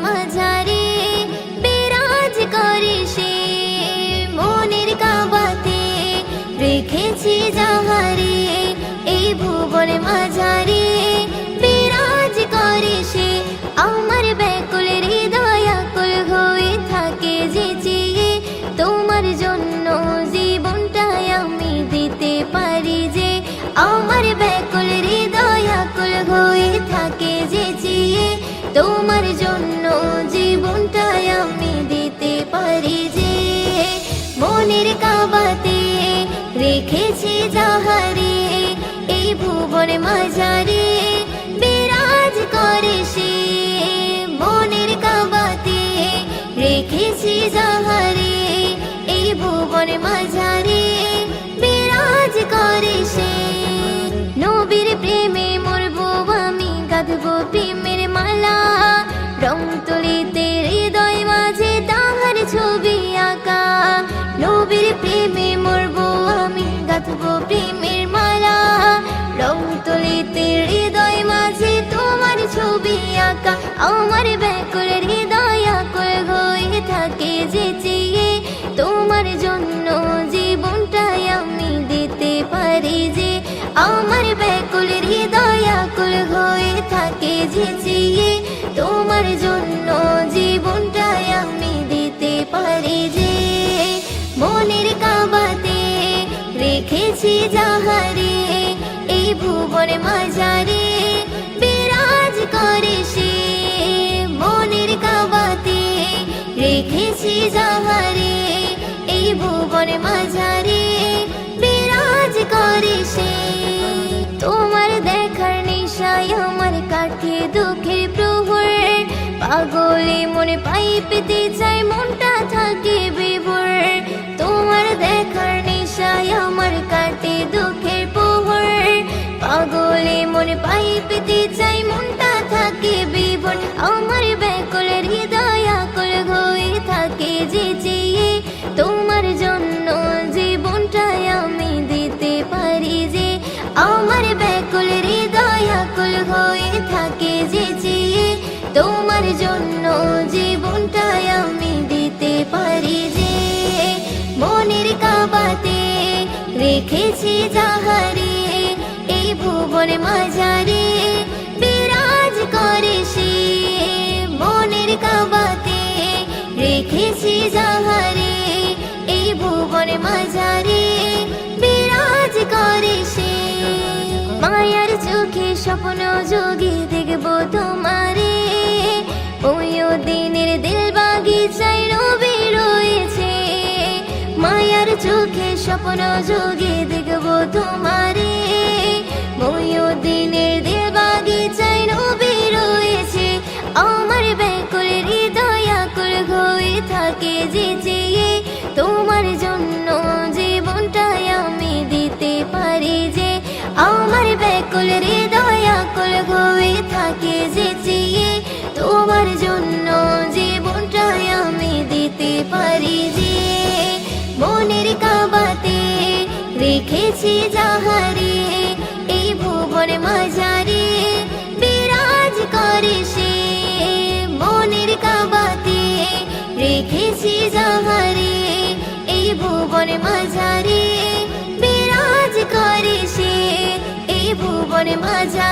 মাঝারে বিরাজ করে সে মনের কাবাতে রেখেছি যাহারে এই ভুবন মাঝারে বিরাজ করে সে আমার ব্যাকুল হৃদয় আকুল হয়ে থাকে যে চেয়ে তোমার জন্য জীবনটাই আমি দিতে পারি যে আমার ব্যাকুল হৃদয় আকুল হয়ে থাকে যে চেয়ে তোমার জন্য জীবনটাই আমি দিতে পারি যে মনের কাবাতে রেখেছি যাহারে এই ভুবন মাঝারে বিরাজ করে সে মনের কাবাতে রেখেছি যাহারে এই ভুবন মাঝারে বিরাজ করে সে নবীর প্রেমে মরবো আমি গাঁথবো প্রেমের মালা রং তুলিতে হৃদয় মাঝে তাহার ছবি আঁকা নবীর প্রেমে মরবো আমি গাঁথবো প্রেমের মালা রং তুলিতে হৃদয় মাঝে তোমার ছবি আঁকা আমার ব্যাকুল হৃদয় আকুল হয়ে থাকে যে চেয়ে তোমার জন্য জীবনটাই আমি দিতে পারি যে আমার ব্যাকুল হৃদয় আকুল হয়ে থাকে যে চেয়ে তোমার জন্য জীবনটাই আমি দিতে পারি যে মনের কাবাতে রেখেছি যাহারে এই ভুবন মাঝারে বিরাজ করে সে মনের কাবাতে রেখেছি যাহারে এই ভুবন মাঝারে বিরাজ করে সে তোমার দেখার নেশায় আমার কাটে দুঃখের প্রহর পাগলে মনে পাই পেতে চাই মনটা থাকে বিভোর তোমার দেখার নেশায় আমার কাটে দুঃখের প্রহর পাগলে মনে পাই পেতে চাই মনটা থাকে বিভোর আমার ব্যাকুল হৃদয় আকুল হয়ে থাকে যে চেয়ে তোমার জন্য জীবনটাই আমি দিতে পারি যে আমার ব্যাকুল হৃদয় আকুল হয়ে থাকে যে চেয়ে তোমার জন্য জীবনটাই আমি দিতে পারি যে মনের কাবাতে রেখেছি যাহারে এই ভুবন মাঝারে বিরাজ করে সে মনের কাবাতে রেখেছি যাহারে এই ভুবন মাঝারে বিরাজ করে সে মায়ার চোখে স্বপ্ন যোগে দেখবো তোমারে ওই দিনের দিল বাগিচায় রবি রয়েছে মায়ার চোখে স্বপ্ন যোগে দেখবো তোমারে ওই দিনের দিল বাগিচায় রবি রয়েছে আমার ব্যাকুল হৃদয় আকুল হয়ে থাকে যে চেয়ে তোমার জন্য জীবনটাই আমি দিতে পারি যে আমার ব্যাকুল হৃদয় আকুল হয়ে থাকে যে চেয়ে তোমার জন্য জীবনটাই আমি দিতে পারি যে মনের কাবাতে রেখেছি যাহারে এই ভুবন মাঝারে বিরাজ করে সে মনের কাবাতে রেখেছি যাহারে এই ভুবন মাঝারে বিরাজ করে সে এই ভুবন মাঝারে